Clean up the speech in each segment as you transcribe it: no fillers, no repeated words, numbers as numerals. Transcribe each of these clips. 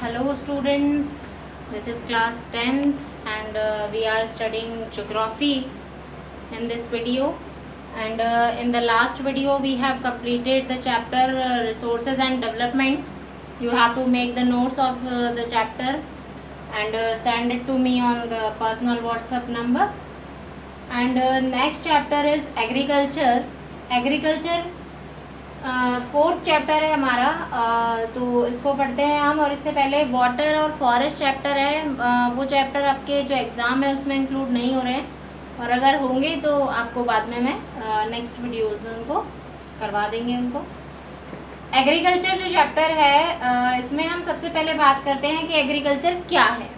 Hello students, this is class 10th and we are studying geography in this video, and in the last video we have completed the chapter resources and development. You have to make the notes of the chapter and send it to me on the personal WhatsApp number. And next chapter is agriculture fourth chapter है हमारा, तो इसको पढ़ते हैं हम। और इससे पहले वाटर और फॉरेस्ट चैप्टर है, वो चैप्टर आपके जो एग्ज़ाम है उसमें इंक्लूड नहीं हो रहे हैं, और अगर होंगे तो आपको बाद में मैं नेक्स्ट वीडियोस में उनको करवा देंगे उनको। एग्रीकल्चर जो चैप्टर है, इसमें हम सबसे पहले बात करते हैं कि एग्रीकल्चर क्या है।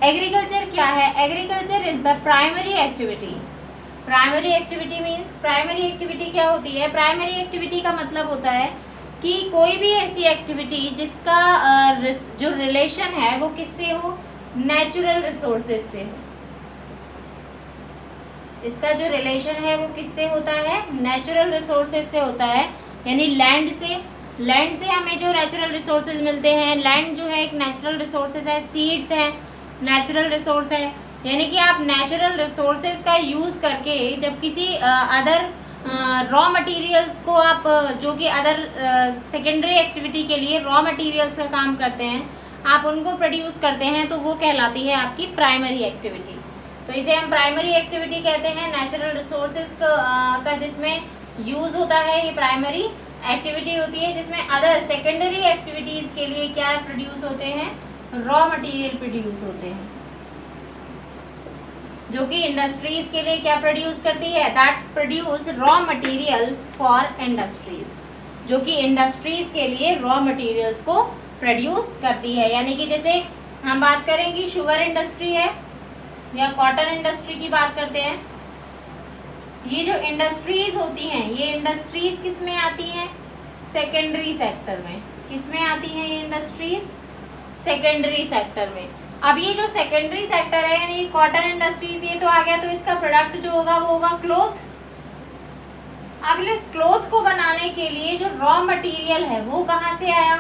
एग्रीकल्चर क्या है? Agriculture is the primary activity. Primary activity means, primary activity क्या होती है? प्राइमरी एक्टिविटी का मतलब होता है कि कोई भी ऐसी एक्टिविटी जिसका जो रिलेशन है वो किससे हो? नेचुरल रिसोर्सेज से हो। इसका जो रिलेशन है वो किससे होता है? नेचुरल रिसोर्सेज से होता है, यानी लैंड से। लैंड से हमें जो नेचुरल रिसोर्सेज मिलते हैं, लैंड जो है एक नेचुरल रिसोर्सेज है, सीड्स है नेचुरल रिसोर्स है, यानी कि आप नेचुरल रिसोर्सेज का यूज़ करके जब किसी अदर रॉ मटेरियल्स को आप जो कि अदर सेकेंडरी एक्टिविटी के लिए रॉ मटेरियल्स का काम करते हैं, आप उनको प्रोड्यूस करते हैं, तो वो कहलाती है आपकी प्राइमरी एक्टिविटी। तो इसे हम प्राइमरी एक्टिविटी कहते हैं। नेचुरल रिसोर्सेज का जिसमें यूज़ होता है, ये प्राइमरी एक्टिविटी होती है, जिसमें अदर सेकेंडरी एक्टिविटीज़ के लिए क्या प्रोड्यूस होते हैं? रॉ मटेरियल प्रोड्यूस होते हैं, जो कि इंडस्ट्रीज के लिए क्या प्रोड्यूस करती है? That produce raw material for industries, जो कि इंडस्ट्रीज के लिए रॉ मटेरियल्स को प्रोड्यूस करती है। यानी कि जैसे हम बात करें कि शुगर इंडस्ट्री है या कॉटन इंडस्ट्री की बात करते हैं, ये जो इंडस्ट्रीज होती हैं, ये इंडस्ट्रीज किस में आती हैं? सेकेंडरी सेक्टर में। किस में आती हैं ये इंडस्ट्रीज? सेकेंडरी सेक्टर में। अब ये जो सेकेंडरी सेक्टर है, यानी कॉटन इंडस्ट्रीज, ये तो आ गया, तो इसका प्रोडक्ट जो होगा वो होगा क्लोथ। अब इस क्लोथ को बनाने के लिए जो रॉ मटेरियल है वो कहाँ से आया?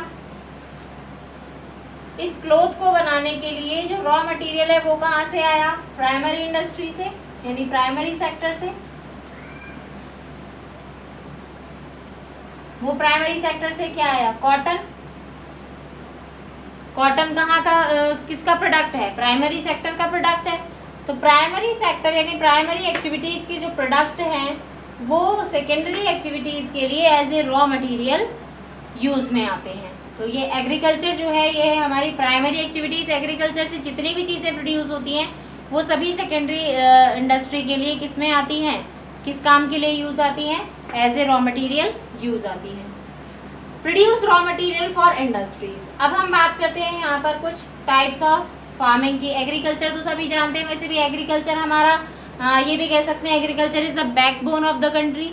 इस क्लोथ को बनाने के लिए जो रॉ मटेरियल है वो कहाँ से आया? प्राइमरी इंडस्ट्री से, यानी प्राइमरी सेक्टर से। वो प्राइमरी सेक्टर से क्या आया? कॉटन। कॉटन कहाँ का किसका प्रोडक्ट है? प्राइमरी सेक्टर का प्रोडक्ट है। तो प्राइमरी सेक्टर यानी प्राइमरी एक्टिविटीज के जो प्रोडक्ट हैं वो सेकेंडरी एक्टिविटीज के लिए as a raw material use में आते हैं। तो ये एग्रीकल्चर जो है, ये है हमारी प्राइमरी एक्टिविटीज। एग्रीकल्चर से जितनी भी चीज़ें प्रोड्यूस होती हैं वो सभी सेकेंडरी इंडस्ट्री के लिए किस में आती हैं? किस काम के लिए यूज आती हैं? As a raw material use आती हैं। Produce raw material for industries. अब हम बात करते हैं यहाँ पर कुछ टाइप्स ऑफ फार्मिंग की। एग्रीकल्चर तो सभी जानते हैं, वैसे भी एग्रीकल्चर हमारा ये भी कह सकते हैं agriculture is the backbone of the country.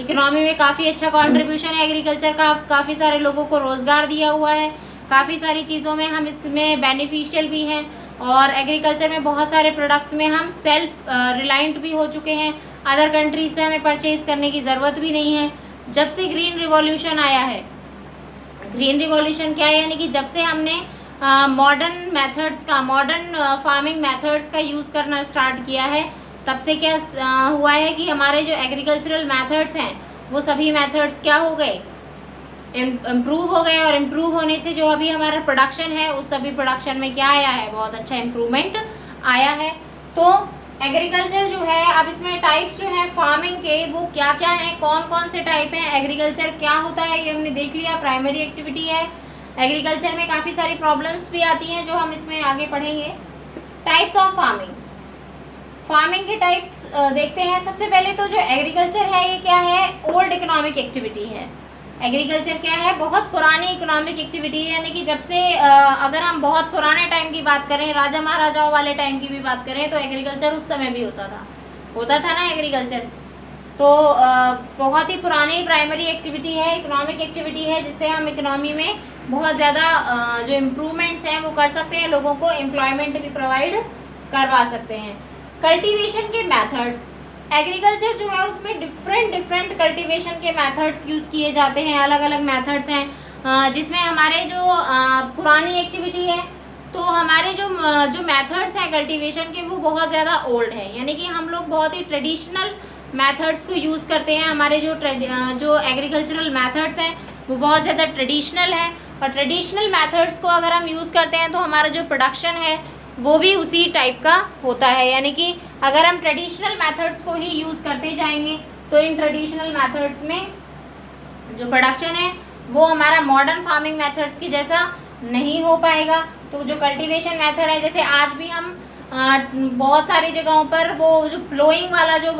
Economy में काफ़ी अच्छा कंट्रीब्यूशन है एग्रीकल्चर का, काफ़ी सारे लोगों को रोज़गार दिया हुआ है, काफ़ी सारी चीज़ों में हम इसमें बेनिफिशियल भी हैं, और एग्रीकल्चर में बहुत सारे प्रोडक्ट्स में हम सेल्फ रिलायंट भी हो चुके हैं। अदर कंट्रीज से हमें परचेज करने की ज़रूरत भी नहीं है। जब से ग्रीन रिवॉल्यूशन आया है, ग्रीन रिवॉल्यूशन क्या है? यानी कि जब से हमने मॉडर्न मेथड्स का, मॉडर्न फार्मिंग मेथड्स का यूज़ करना स्टार्ट किया है, तब से क्या हुआ है कि हमारे जो एग्रीकल्चरल मेथड्स हैं वो सभी मेथड्स क्या हो गए? इम्प्रूव हो गए, और इम्प्रूव होने से जो अभी हमारा प्रोडक्शन है उस सभी प्रोडक्शन में क्या आया है? बहुत अच्छा इम्प्रूवमेंट आया है। तो एग्रीकल्चर जो है, अब इसमें टाइप्स जो है फार्मिंग के वो क्या क्या हैं, कौन कौन से टाइप हैं, एग्रीकल्चर क्या होता है, ये हमने देख लिया। प्राइमरी एक्टिविटी है। एग्रीकल्चर में काफ़ी सारी प्रॉब्लम्स भी आती हैं जो हम इसमें आगे पढ़ेंगे। Types of farming. फार्मिंग के टाइप्स देखते हैं। सबसे पहले तो जो एग्रीकल्चर है ये क्या है? ओल्ड इकोनॉमिक एक्टिविटी है। एग्रीकल्चर क्या है? बहुत पुरानी इकोनॉमिक एक्टिविटी है, यानी कि जब से अगर हम बहुत पुराने टाइम की बात करें, राजा महाराजाओं वाले टाइम की भी बात करें, तो एग्रीकल्चर उस समय भी होता था ना एग्रीकल्चर। तो बहुत ही पुरानी प्राइमरी एक्टिविटी है, इकोनॉमिक एक्टिविटी है, जिससे हम इकोनॉमी में बहुत ज़्यादा जो इम्प्रूवमेंट्स हैं वो कर सकते हैं, लोगों को एम्प्लॉयमेंट भी प्रोवाइड करवा सकते हैं। कल्टीवेशन के मेथड्स। एग्रीकल्चर जो है उसमें डिफरेंट कल्टीवेशन के मेथड्स यूज़ किए जाते हैं, अलग अलग मेथड्स हैं। जिसमें हमारे जो पुरानी एक्टिविटी है, तो हमारे जो मेथड्स हैं कल्टीवेशन के वो बहुत ज़्यादा ओल्ड है, यानी कि हम लोग बहुत ही ट्रेडिशनल मेथड्स को यूज़ करते हैं। हमारे जो एग्रीकल्चरल मेथड्स हैं वो बहुत ज़्यादा ट्रेडिशनल है, और ट्रेडिशनल मेथड्स को अगर हम यूज़ करते हैं तो हमारा जो प्रोडक्शन है वो भी उसी टाइप का होता है। यानी कि अगर हम ट्रेडिशनल मेथड्स को ही यूज़ करते जाएंगे तो इन ट्रेडिशनल मेथड्स में जो प्रोडक्शन है वो हमारा मॉडर्न फार्मिंग मेथड्स की जैसा नहीं हो पाएगा। तो जो कल्टीवेशन मेथड है, जैसे आज भी हम बहुत सारी जगहों पर वो जो प्लोइंग वाला जो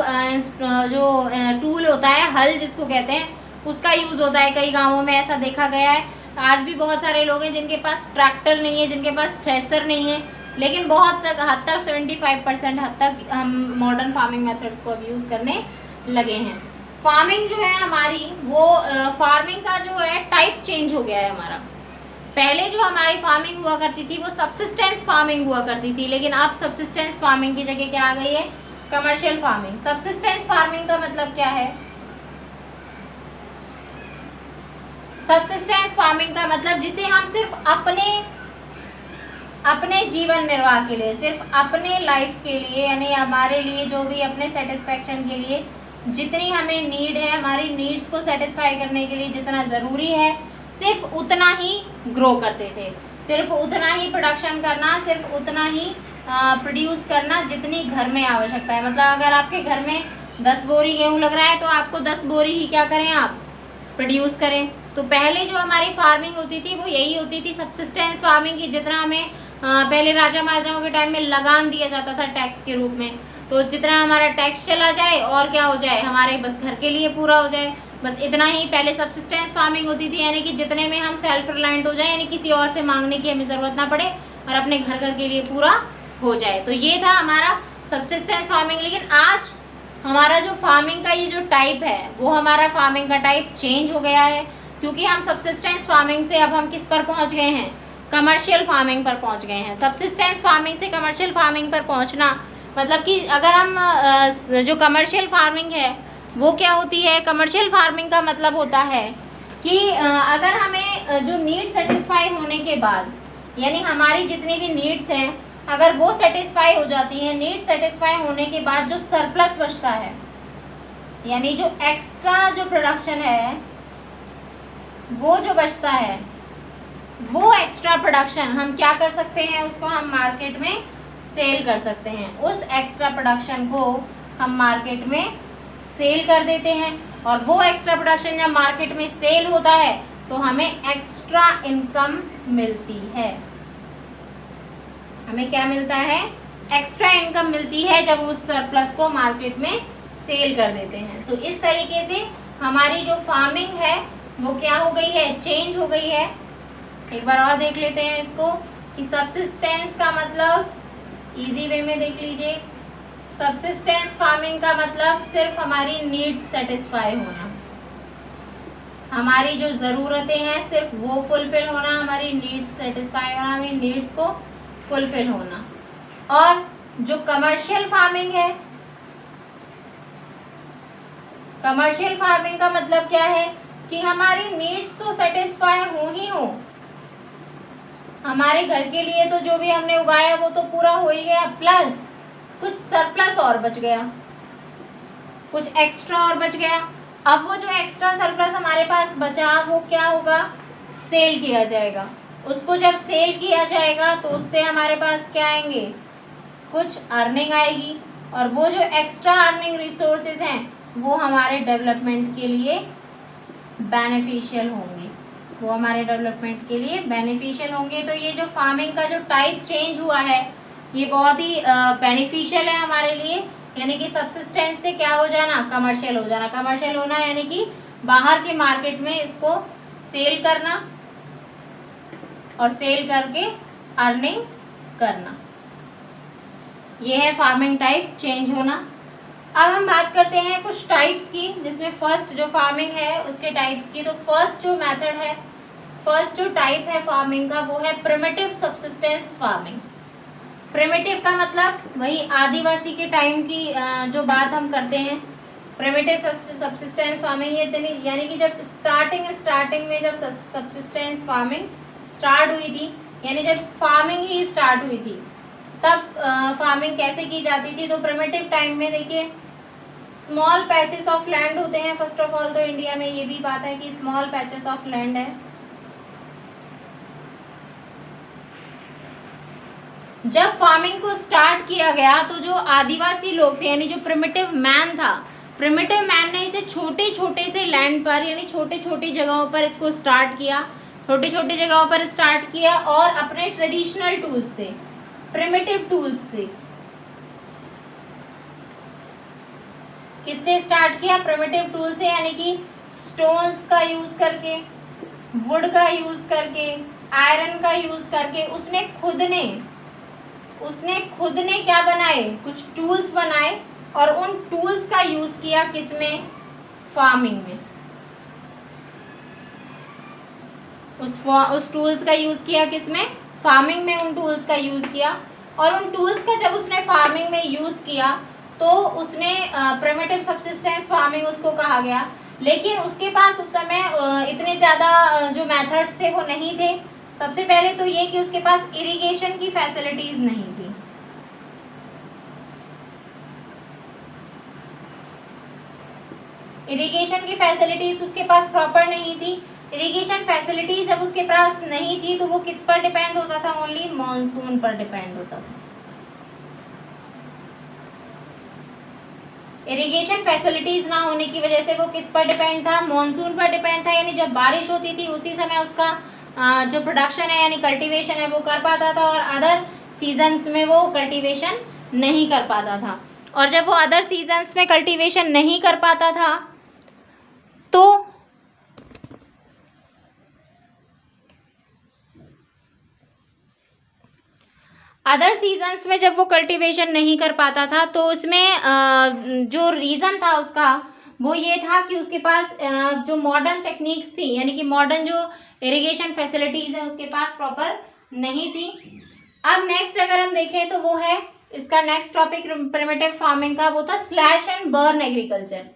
टूल होता है, हल जिसको कहते हैं, उसका यूज़ होता है। कई गांवों में ऐसा देखा गया है। आज भी बहुत सारे लोग हैं जिनके पास ट्रैक्टर नहीं है, जिनके पास थ्रेसर नहीं है, लेकिन बहुत हद तक 75% हद तक हम मॉडर्न फार्मिंग मेथड्स को अब यूज़ करने लगे हैं। फार्मिंग जो है हमारी, वो फार्मिंग का जो है टाइप चेंज हो गया है हमारा। पहले जो हमारी फार्मिंग हुआ करती थी वो सबसिस्टेंस फार्मिंग हुआ करती थी, लेकिन अब सबसिस्टेंस फार्मिंग की जगह क्या आ गई है? Commercial farming. सबसिस्टेंस फार्मिंग का मतलब क्या है? सबसिस्टेंस फार्मिंग का मतलब जिसे हम सिर्फ अपने जीवन निर्वाह के लिए, सिर्फ अपने लाइफ के लिए, यानी हमारे लिए जो भी अपने सेटिस्फेक्शन के लिए जितनी हमें नीड है, हमारी नीड्स को सेटिस्फाई करने के लिए जितना ज़रूरी है, सिर्फ उतना ही ग्रो करते थे, सिर्फ उतना ही प्रोडक्शन करना, सिर्फ उतना ही प्रोड्यूस करना जितनी घर में आवश्यकता है। मतलब अगर आपके घर में 10 बोरी गेहूँ लग रहा है तो आपको 10 बोरी ही क्या करें, आप प्रोड्यूस करें। तो पहले जो हमारी फार्मिंग होती थी वो यही होती थी, सबसिस्टेंस फार्मिंग की। जितना हमें पहले राजा महाराजाओं के टाइम में लगान दिया जाता था टैक्स के रूप में, तो जितना हमारा टैक्स चला जाए और क्या हो जाए, हमारे बस घर के लिए पूरा हो जाए, बस इतना ही पहले सबसिस्टेंस फार्मिंग होती थी। यानी कि जितने में हम सेल्फ रिलायंट हो जाए, यानी किसी और से मांगने की हमें ज़रूरत ना पड़े और अपने घर के लिए पूरा हो जाए। तो ये था हमारा सबसिस्टेंस फार्मिंग। लेकिन आज हमारा जो फार्मिंग का ये जो टाइप है, वो हमारा फार्मिंग का टाइप चेंज हो गया है, क्योंकि हम सबसिस्टेंस फार्मिंग से अब हम किस पर पहुंच गए हैं? कमर्शियल फार्मिंग पर पहुंच गए हैं। सबसिस्टेंस फार्मिंग से कमर्शियल फार्मिंग पर पहुंचना मतलब कि अगर हम जो कमर्शियल फार्मिंग है वो क्या होती है? कमर्शियल फार्मिंग का मतलब होता है कि अगर हमें जो नीड सेटिस्फाई होने के बाद, यानी हमारी जितनी भी नीड्स हैं, अगर वो सेटिस्फाई हो जाती हैं, नीड सेटिस्फाई होने के बाद जो सरप्लस बचता है, यानी जो एक्स्ट्रा जो प्रोडक्शन है वो जो बचता है, वो एक्स्ट्रा प्रोडक्शन हम क्या कर सकते हैं? उसको हम मार्केट में सेल कर सकते हैं। उस एक्स्ट्रा प्रोडक्शन को हम मार्केट में सेल कर देते हैं, और वो एक्स्ट्रा प्रोडक्शन जब मार्केट में सेल होता है तो हमें एक्स्ट्रा इनकम मिलती है। हमें क्या मिलता है? एक्स्ट्रा इनकम मिलती है जब उस सरप्लस को मार्केट में सेल कर देते हैं। तो इस तरीके से हमारी जो फार्मिंग है वो क्या हो गई है? चेंज हो गई है। एक बार और देख लेते हैं इसको कि सबसिस्टेंस का मतलब, इजी वे में देख लीजिए, सबसिस्टेंस फार्मिंग का मतलब सिर्फ हमारी नीड्स सेटिस्फाई होना, हमारी जो ज़रूरतें हैं सिर्फ वो फुलफिल होना, हमारी नीड्स सेटिस्फाई होना, हमारी नीड्स को फुलफिल होना। और जो कमर्शियल फार्मिंग है, कमर्शियल फार्मिंग का मतलब क्या है कि हमारी नीड्स तो सेटिस्फाई हो ही हो, हमारे घर के लिए तो जो भी हमने उगाया वो तो पूरा हो ही गया, प्लस कुछ सरप्लस और बच गया, कुछ एक्स्ट्रा और बच गया। अब वो जो एक्स्ट्रा सरप्लस हमारे पास बचा वो क्या होगा? सेल किया जाएगा। उसको जब सेल किया जाएगा तो उससे हमारे पास क्या आएंगे? कुछ अर्निंग आएगी, और वो जो एक्स्ट्रा अर्निंग रिसोर्सेज हैं वो हमारे डेवलपमेंट के लिए बेनिफिशियल होंगे, वो हमारे डेवलपमेंट के लिए बेनिफिशियल होंगे। तो ये जो फार्मिंग का जो टाइप चेंज हुआ है ये बहुत ही बेनिफिशियल है हमारे लिए, यानी कि सबसिस्टेंस से क्या हो जाना? कमर्शियल हो जाना। कमर्शियल होना यानी कि बाहर के मार्केट में इसको सेल करना और सेल करके अर्निंग करना, ये है फार्मिंग टाइप चेंज होना। अब हम बात करते हैं कुछ टाइप्स की, जिसमें फर्स्ट जो फार्मिंग है उसके टाइप्स की। तो फर्स्ट जो मेथड है, फर्स्ट जो टाइप है फार्मिंग का वो है प्रिमिटिव सबसिस्टेंस फार्मिंग। प्रिमिटिव का मतलब वही आदिवासी के टाइम की जो बात हम करते हैं, प्रिमिटिव सब्सिस्टेंस फार्मिंग यानी कि जब स्टार्टिंग में जब सब्सिस्टेंस फार्मिंग स्टार्ट हुई थी, यानी जब फार्मिंग ही स्टार्ट हुई थी तब फार्मिंग कैसे की जाती थी। तो प्रिमिटिव टाइम में देखिए स्मॉल पैचेस ऑफ लैंड होते हैं। फर्स्ट ऑफ ऑल तो इंडिया में ये भी बात है कि स्मॉल पैचेस ऑफ लैंड है। जब फार्मिंग को स्टार्ट किया गया तो जो आदिवासी लोग थे यानी जो प्रिमिटिव मैन था, प्रिमिटिव मैन ने इसे छोटे छोटे से लैंड पर यानी छोटे छोटी जगहों पर इसको स्टार्ट किया, छोटी छोटी जगहों पर स्टार्ट किया और अपने ट्रेडिशनल टूल्स से, प्रिमिटिव टूल्स से। किससे स्टार्ट किया? प्रिमिटिव टूल से, यानी कि स्टोन्स का यूज करके, वुड का यूज करके, आयरन का यूज करके उसने खुद ने क्या बनाए? कुछ टूल्स बनाए और उन टूल्स का यूज किया किसमें? फार्मिंग में। उस टूल्स का यूज किया किसमें? फार्मिंग में उन टूल्स का यूज किया। और उन टूल्स का जब उसने फार्मिंग में यूज किया तो उसने प्रिमिटिव सब्सिस्टेंस फार्मिंग उसको कहा गया। लेकिन उसके पास उस समय इतने ज़्यादा जो मेथड्स थे वो नहीं थे। सबसे पहले तो ये कि उसके पास इरिगेशन की फैसिलिटीज नहीं थी। इरिगेशन की फैसिलिटीज उसके पास प्रॉपर नहीं थी। इरिगेशन फैसिलिटीज जब उसके पास नहीं थी तो वो किस पर डिपेंड होता था? ओनली मॉनसून पर डिपेंड होता था। इरिगेशन फैसिलिटीज ना होने की वजह से वो किस पर डिपेंड था? मॉनसून पर डिपेंड था। यानी जब बारिश होती थी उसी समय उसका जो प्रोडक्शन है यानी कल्टीवेशन है वो कर पाता था और अदर सीजन्स में वो कल्टीवेशन नहीं कर पाता था। और जब वो अदर सीजन्स में कल्टीवेशन नहीं कर पाता था तो अदर सीजन्स में जब वो कल्टीवेशन नहीं कर पाता था तो उसमें जो रीज़न था उसका वो ये था कि उसके पास जो मॉडर्न टेक्निक्स थी यानी कि मॉडर्न जो इरिगेशन फैसिलिटीज़ है उसके पास प्रॉपर नहीं थी। अब नेक्स्ट अगर हम देखें तो वो है इसका नेक्स्ट टॉपिक प्रिमिटिव फार्मिंग का, वो था slash and burn agriculture.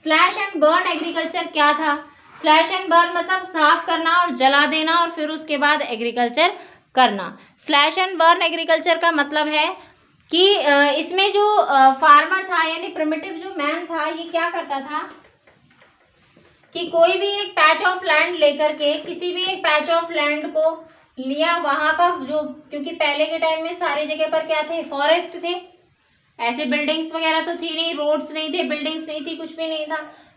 Slash and burn agriculture क्या था? स्लैश एंड बर्न मतलब साफ करना और जला देना और फिर उसके बाद एग्रीकल्चर करना। स्लैश एंड बर्न एग्रीकल्चर का मतलब है कि इसमें जो फार्मर था यानी प्रिमिटिव जो मैन था ये क्या करता था कि कोई भी एक पैच ऑफ लैंड लेकर के, किसी भी एक पैच ऑफ लैंड को लिया, वहाँ का जो, क्योंकि पहले के टाइम में सारी जगह पर क्या थे? फॉरेस्ट थे। ऐसे बिल्डिंग्स वगैरह तो थी नहीं, रोड्स नहीं थे, बिल्डिंग्स नहीं थी, कुछ भी नहीं था।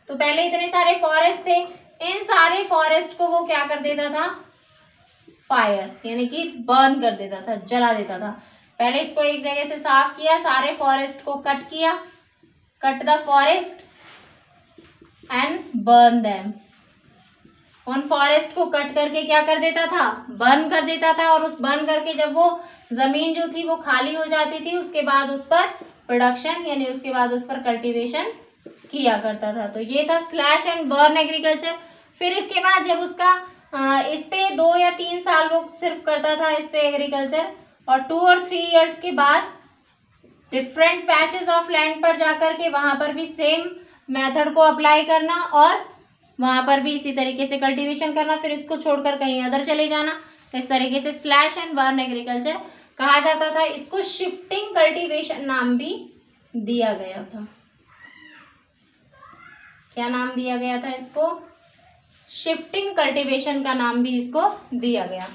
तो पहले इतने सारे फॉरेस्ट थे। इन सारे फॉरेस्ट को वो क्या कर देता था? फायर यानी कि बर्न कर देता था, जला देता था। पहले इसको एक जगह से साफ किया, सारे फॉरेस्ट को कट किया, cut the forest and burn them. उन फॉरेस्ट को कट करके क्या कर देता था? बर्न कर देता था। और उस बर्न करके जब वो जमीन जो थी वो खाली हो जाती थी उसके बाद उस पर प्रोडक्शन यानी उसके बाद उस पर कल्टीवेशन किया करता था। तो ये था स्लैश एंड बर्न एग्रीकल्चर। फिर इसके बाद जब उसका इस पे 2 या 3 साल वो सिर्फ करता था इस पे एग्रीकल्चर, और 2 और 3 इयर्स के बाद डिफरेंट पैचेस ऑफ लैंड पर जाकर के वहाँ पर भी सेम मेथड को अप्लाई करना और वहाँ पर भी इसी तरीके से कल्टीवेशन करना, फिर इसको छोड़कर कहीं अदर चले जाना। इस तरीके से स्लैश एंड बर्न एग्रीकल्चर कहा जाता था। इसको शिफ्टिंग कल्टीवेशन नाम भी दिया गया था। क्या नाम दिया गया था इसको? शिफ्टिंग कल्टीवेशन का नाम भी इसको दिया गया।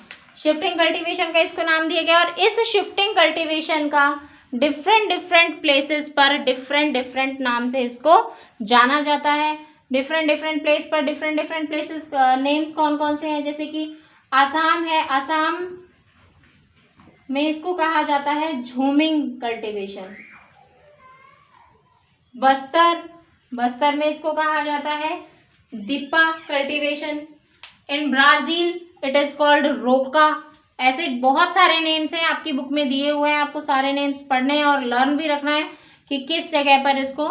शिफ्टिंग कल्टीवेशन का इसको नाम दिया गया। और इस शिफ्टिंग कल्टीवेशन का डिफरेंट प्लेसेस पर डिफरेंट नाम से इसको जाना जाता है। डिफरेंट प्लेस पर डिफरेंट प्लेसेस नेम्स कौन कौन से हैं? जैसे कि आसाम है, आसाम में इसको कहा जाता है झूमिंग कल्टीवेशन। बस्तर में इसको कहा जाता है Deepa cultivation. In Brazil it is called रोका। ऐसे बहुत सारे नेम्स हैं, आपकी बुक में दिए हुए हैं, आपको सारे नेम्स पढ़ने और लर्न भी रखना है कि किस जगह पर इसको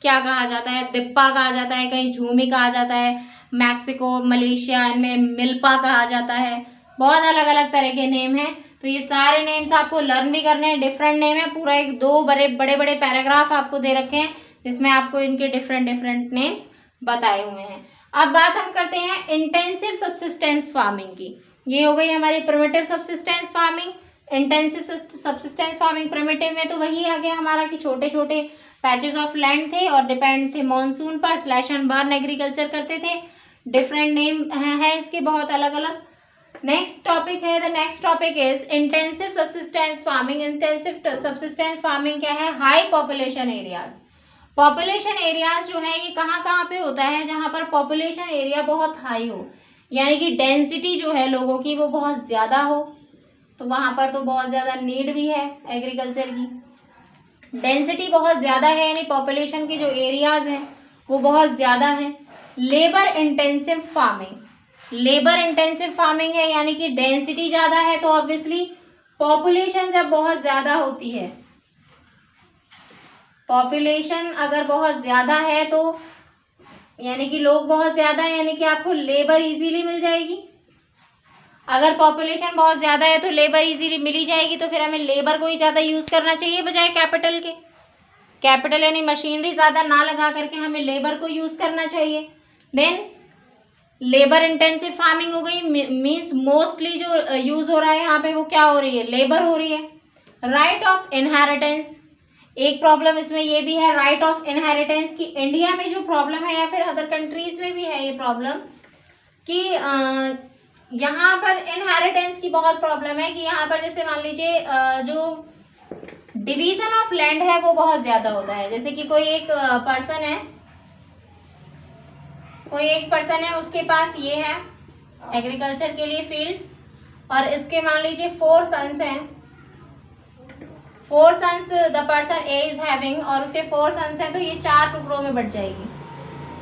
क्या कहा जाता है। दिप्पा कहा जाता है, कहीं झूमी कहा जाता है, मैक्सिको मलेशिया में मिल्पा कहा जाता है। बहुत अलग अलग तरह के नेम हैं। तो ये सारे नेम्स आपको लर्न भी करने हैं। डिफरेंट नेम है, पूरा 2 बड़े बड़े पैराग्राफ आपको दे रखे हैं इसमें आपको इनके डिफरेंट डिफरेंट नेम्स बताए हुए हैं। अब बात हम करते हैं इंटेंसिव सब्सिस्टेंस फार्मिंग की। ये हो गई हमारी primitive subsistence farming. Intensive subsistence farming, primitive में तो वही आ गया हमारा कि छोटे छोटे पैचेस ऑफ लैंड थे और डिपेंड थे मॉनसून पर, स्लैश एंड बर्न एग्रीकल्चर करते थे। डिफरेंट नेम है इसके बहुत अलग अलग। नेक्स्ट टॉपिक है, the next topic is intensive subsistence farming. Intensive subsistence farming क्या है? High population areas. Population areas जो है ये कहाँ कहाँ पे होता है? जहाँ पर पॉपुलेशन एरिया बहुत हाई हो, यानी कि डेंसिटी जो है लोगों की वो बहुत ज़्यादा हो, तो वहाँ पर तो बहुत ज़्यादा नीड भी है एग्रीकल्चर की। डेंसिटी बहुत ज़्यादा है यानी पॉपुलेशन के जो एरियाज हैं वो बहुत ज़्यादा हैं। Labour intensive farming, labour intensive farming है यानी कि डेंसिटी ज़्यादा है, तो ऑब्वियसली पॉपुलेशन जब बहुत ज़्यादा होती है, पॉपुलेशन अगर बहुत ज़्यादा है तो यानी कि लोग बहुत ज़्यादा है, यानी कि आपको लेबर इजीली मिल जाएगी। अगर पॉपुलेशन बहुत ज़्यादा है तो लेबर इजीली मिल ही जाएगी, तो फिर हमें लेबर को ही ज़्यादा यूज़ करना चाहिए बजाय कैपिटल के। कैपिटल यानी मशीनरी ज़्यादा ना लगा करके हमें लेबर को यूज़ करना चाहिए। देन लेबर इंटेंसिव फार्मिंग हो गई, मीन्स मोस्टली जो यूज़ हो रहा है यहाँ पे वो क्या हो रही है? लेबर हो रही है। राइट ऑफ इनहेरिटेंस, एक प्रॉब्लम इसमें ये भी है राइट ऑफ इनहेरिटेंस की। इंडिया में जो प्रॉब्लम है या फिर अदर कंट्रीज में भी है ये प्रॉब्लम कि यहाँ पर इनहेरिटेंस की बहुत प्रॉब्लम है कि यहाँ पर जैसे मान लीजिए जो डिवीजन ऑफ लैंड है वो बहुत ज़्यादा होता है। जैसे कि कोई एक पर्सन है उसके पास ये है एग्रीकल्चर के लिए फील्ड, और इसके मान लीजिए 4 सन्स हैं, 4 sons the person A is having, और उसके 4 सन्स हैं, तो ये 4 टुकड़ों में बट जाएगी।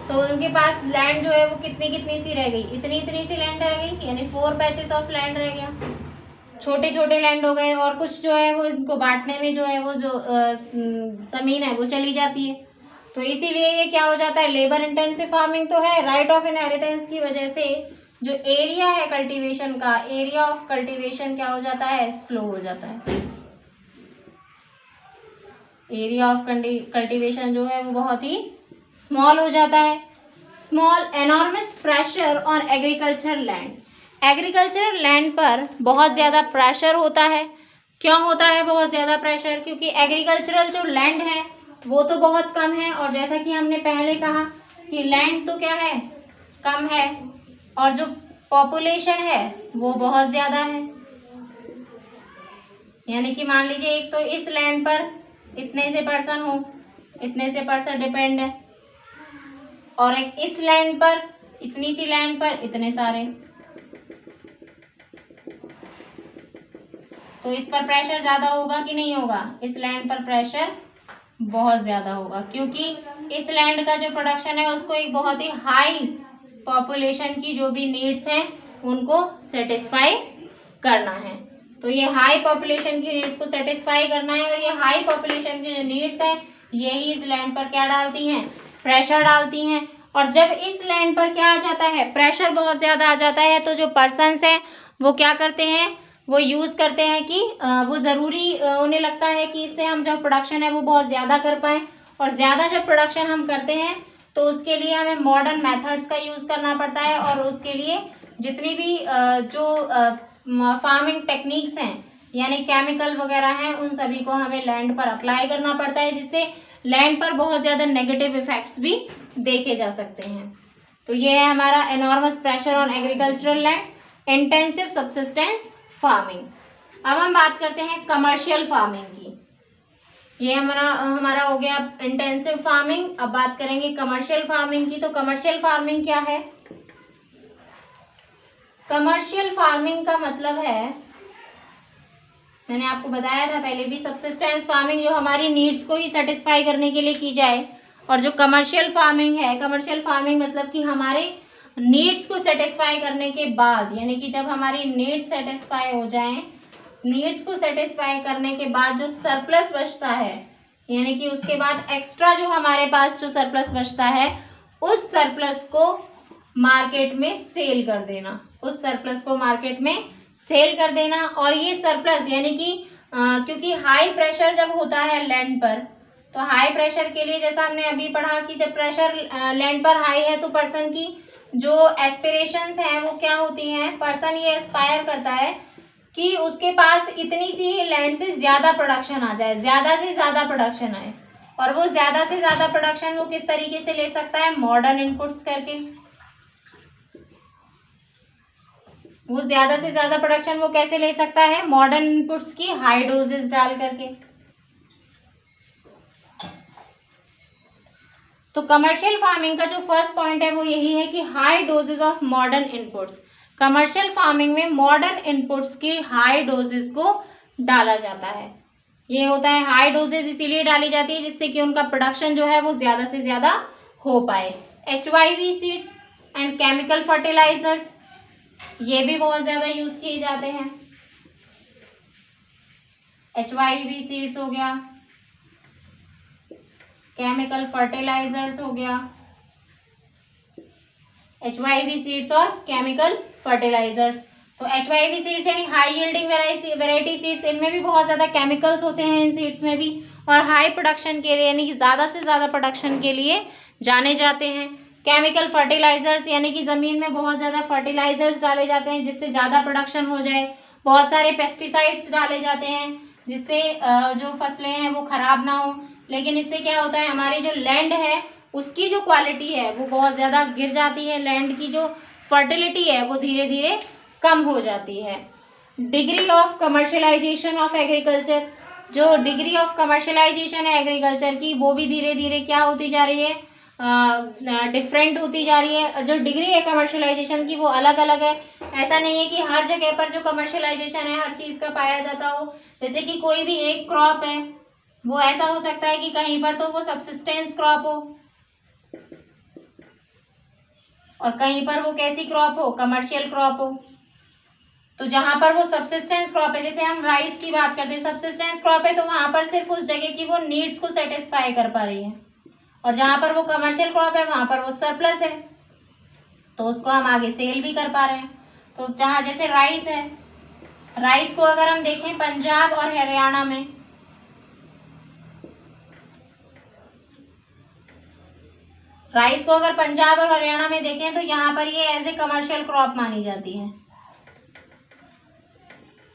तो उनके पास लैंड जो है वो कितनी सी रह गई? इतनी सी लैंड रह गई, यानी 4 पैचेस ऑफ लैंड रह गया। छोटे छोटे लैंड हो गए, और कुछ जो है वो इनको बांटने में जो है वो जो ज़मीन है वो चली जाती है। तो इसीलिए ये क्या हो जाता है? लेबर इंटेंसिव फार्मिंग तो है। राइट ऑफ इनहेरिटेंस की वजह से जो एरिया है कल्टीवेशन का, एरिया ऑफ कल्टीवेशन क्या हो जाता है? स्लो हो जाता है। एरिया ऑफ कल्टीवेशन जो है वो बहुत ही स्मॉल हो जाता है। Small enormous pressure on agriculture land, agricultural land पर बहुत ज़्यादा प्रेशर होता है। क्यों होता है बहुत ज़्यादा प्रेशर? क्योंकि एग्रीकल्चरल जो लैंड है वो तो बहुत कम है, और जैसा कि हमने पहले कहा कि लैंड तो क्या है? कम है, और जो पॉपुलेशन है वो बहुत ज़्यादा है। यानी कि मान लीजिए एक तो इस लैंड पर इतने से पर्सन हो, इतने से पर्सन डिपेंड है, और एक इस लैंड पर इतनी सी लैंड पर इतने सारे, तो इस पर प्रेशर ज़्यादा होगा कि नहीं होगा? इस लैंड पर प्रेशर बहुत ज़्यादा होगा, क्योंकि इस लैंड का जो प्रोडक्शन है उसको एक बहुत ही हाई पॉपुलेशन की जो भी नीड्स हैं उनको सेटिस्फाई करना है। तो ये हाई पॉपुलेशन की नीड्स को सेटिस्फाई करना है, और ये हाई पॉपुलेशन की जो नीड्स हैं यही इस लैंड पर क्या डालती हैं? प्रेशर डालती हैं। और जब इस लैंड पर क्या आ जाता है? प्रेशर बहुत ज़्यादा आ जाता है, तो जो पर्सन्स हैं वो क्या करते हैं? वो यूज़ करते हैं कि वो ज़रूरी उन्हें लगता है कि इससे हम जो प्रोडक्शन है वो बहुत ज़्यादा कर पाएँ, और ज़्यादा जब प्रोडक्शन हम करते हैं तो उसके लिए हमें मॉडर्न मेथड्स का यूज़ करना पड़ता है, और उसके लिए जितनी भी जो फार्मिंग टेक्निक्स हैं यानी केमिकल वगैरह हैं उन सभी को हमें लैंड पर अप्लाई करना पड़ता है, जिससे लैंड पर बहुत ज़्यादा नेगेटिव इफेक्ट्स भी देखे जा सकते हैं। तो ये है हमारा enormous pressure on agricultural land, intensive subsistence farming. अब हम बात करते हैं कमर्शियल फार्मिंग की। ये हमारा हो गया इंटेंसिव फार्मिंग। अब बात करेंगे कमर्शियल फार्मिंग की। तो कमर्शियल फार्मिंग क्या है? कमर्शियल फार्मिंग का मतलब है, मैंने आपको बताया था पहले भी, सब्सिस्टेंस फार्मिंग जो हमारी नीड्स को ही सेटिस्फाई करने के लिए की जाए, और जो कमर्शियल फार्मिंग है, कमर्शियल फार्मिंग मतलब कि हमारे नीड्स को सेटिस्फाई करने के बाद, यानी कि जब हमारी नीड्स सेटिस्फाई हो जाएं, नीड्स को सेटिस्फाई करने के बाद जो सरप्लस बचता है, यानी कि उसके बाद एक्स्ट्रा जो हमारे पास जो सरप्लस बचता है उस सरप्लस को मार्केट में सेल कर देना, उस सरप्लस को मार्केट में सेल कर देना। और ये सरप्लस यानी कि क्योंकि हाई प्रेशर जब होता है लैंड पर, तो हाई प्रेशर के लिए जैसा हमने अभी पढ़ा कि जब प्रेशर लैंड पर हाई है तो पर्सन की जो एस्पिरेशंस हैं वो क्या होती हैं, पर्सन ये एस्पायर करता है कि उसके पास इतनी सी लैंड से ज़्यादा प्रोडक्शन आ जाए, ज़्यादा से ज़्यादा प्रोडक्शन आए। और वो ज़्यादा से ज़्यादा प्रोडक्शन वो किस तरीके से ले सकता है, मॉडर्न इनपुट्स करके। वो ज़्यादा से ज़्यादा प्रोडक्शन वो कैसे ले सकता है, मॉडर्न इनपुट्स की हाई डोजेस डाल करके। तो कमर्शियल फार्मिंग का जो फर्स्ट पॉइंट है वो यही है कि high doses of modern inputs. Commercial farming में मॉडर्न इनपुट्स की हाई डोजेस को डाला जाता है। ये होता है हाई डोजेस इसीलिए डाली जाती है जिससे कि उनका प्रोडक्शन जो है वो ज़्यादा से ज़्यादा हो पाए। HYV seeds and chemical fertilisers, ये भी बहुत ज़्यादा यूज़ किए जाते हैं। HYV सीड्स हो गया, केमिकल फर्टिलाइजर्स हो गया। HYV सीड्स और केमिकल फर्टिलाइजर्स। तो HYV सीड्स यानी हाई यील्डिंग वेराइटी सीड्स, इनमें भी बहुत ज़्यादा केमिकल्स होते हैं इन सीड्स में भी, और हाई प्रोडक्शन के लिए यानी कि ज़्यादा से ज़्यादा प्रोडक्शन के लिए जाने जाते हैं। केमिकल फर्टिलाइजर्स यानी कि ज़मीन में बहुत ज़्यादा फर्टिलाइजर्स डाले जाते हैं जिससे ज़्यादा प्रोडक्शन हो जाए। बहुत सारे पेस्टिसाइड्स डाले जाते हैं जिससे जो फसलें हैं वो ख़राब ना हो, लेकिन इससे क्या होता है, हमारी जो लैंड है उसकी जो क्वालिटी है वो बहुत ज़्यादा गिर जाती है, लैंड की जो फर्टिलिटी है वो धीरे धीरे कम हो जाती है। Degree of commercialisation of agriculture, जो डिग्री ऑफ कमर्शलाइजेशन है एग्रीकल्चर की वो भी धीरे धीरे क्या होती जा रही है, डिफरेंट होती जा रही है। जो डिग्री है कमर्शलाइजेशन की वो अलग अलग है। ऐसा नहीं है कि हर जगह पर जो कमर्शलाइजेशन है हर चीज़ का पाया जाता हो। जैसे कि कोई भी एक क्रॉप है वो ऐसा हो सकता है कि कहीं पर तो वो सब्सिस्टेंस क्रॉप हो और कहीं पर वो कैसी क्रॉप हो, कमर्शियल क्रॉप हो। तो जहाँ पर वो सब्सिस्टेंस क्रॉप है, जैसे हम राइस की बात करते हैं, सब्सिस्टेंस क्रॉप है तो वहाँ पर सिर्फ उस जगह की वो नीड्स को सेटिस्फाई कर पा रही है, और जहाँ पर वो कमर्शियल क्रॉप है वहाँ पर वो सरप्लस है तो उसको हम आगे सेल भी कर पा रहे हैं। तो जहाँ जैसे राइस है, राइस को अगर हम देखें पंजाब और हरियाणा में, राइस को अगर पंजाब और हरियाणा में देखें तो यहाँ पर ये एज ए कमर्शियल क्रॉप मानी जाती है।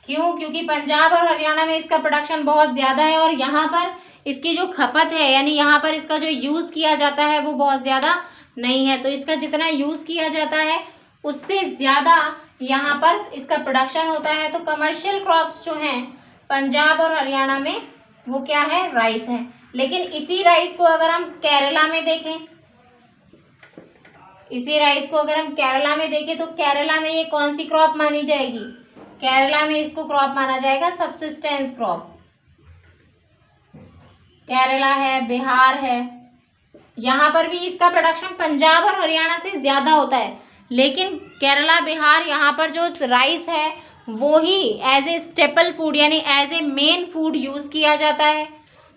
क्यों? क्योंकि पंजाब और हरियाणा में इसका प्रोडक्शन बहुत ज़्यादा है और यहाँ पर इसकी जो खपत है यानी यहाँ पर इसका जो यूज़ किया जाता है वो बहुत ज़्यादा नहीं है। तो इसका जितना यूज़ किया जाता है उससे ज़्यादा यहाँ पर इसका प्रोडक्शन होता है। तो कमर्शियल क्रॉप्स जो हैं पंजाब और हरियाणा में वो क्या है, राइस है। लेकिन इसी राइस को अगर हम केरला में देखें, इसी राइस को अगर हम केरला में देखें तो केरला में ये कौन सी क्रॉप मानी जाएगी, केरला में इसको क्रॉप माना जाएगा सब्सिस्टेंस क्रॉप। केरला है, बिहार है, यहाँ पर भी इसका प्रोडक्शन पंजाब और हरियाणा से ज़्यादा होता है, लेकिन केरला बिहार यहाँ पर जो राइस है वो ही एज ए स्टेपल फूड यानी as a main food use किया जाता है।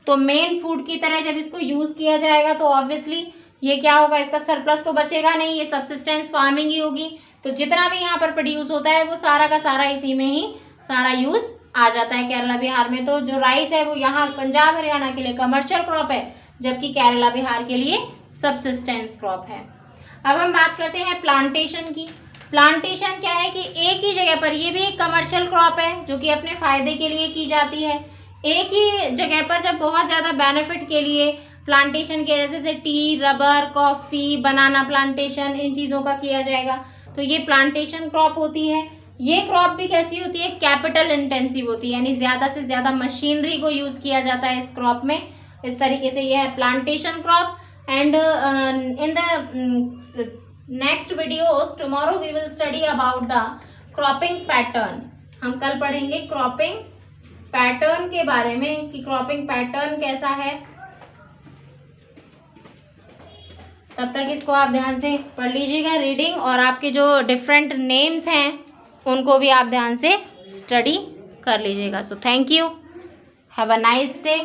तो मेन फूड की तरह जब इसको यूज़ किया जाएगा तो ऑब्वियसली ये क्या होगा, इसका सरप्लस तो बचेगा नहीं, ये सब्सिस्टेंस फार्मिंग ही होगी। तो जितना भी यहाँ पर प्रोड्यूस होता है वो सारा का सारा इसी में ही सारा यूज़ आ जाता है केरला बिहार में। तो जो राइस है वो यहाँ पंजाब हरियाणा के लिए कमर्शियल क्रॉप है, जबकि केरला बिहार के लिए सब्सिस्टेंस क्रॉप है। अब हम बात करते हैं प्लांटेशन की। प्लांटेशन क्या है कि एक ही जगह पर, ये भी एक कमर्शियल क्रॉप है जो कि अपने फ़ायदे के लिए की जाती है। एक ही जगह पर जब बहुत ज़्यादा बेनिफिट के लिए प्लांटेशन किया जैसे टी, रबर, कॉफ़ी, बनाना प्लांटेशन, इन चीज़ों का किया जाएगा तो ये प्लांटेशन क्रॉप होती है। ये क्रॉप भी कैसी होती है, कैपिटल इंटेंसिव होती है, यानी ज़्यादा से ज़्यादा मशीनरी को यूज़ किया जाता है इस क्रॉप में। इस तरीके से ये है plantation crop. And in the next videos tomorrow we will study about the cropping pattern. हम कल पढ़ेंगे क्रॉपिंग पैटर्न के बारे में कि क्रॉपिंग पैटर्न कैसा है। तब तक इसको आप ध्यान से पढ़ लीजिएगा रीडिंग, और आपके जो डिफरेंट नेम्स हैं उनको भी आप ध्यान से स्टडी कर लीजिएगा। So thank you, have a nice day.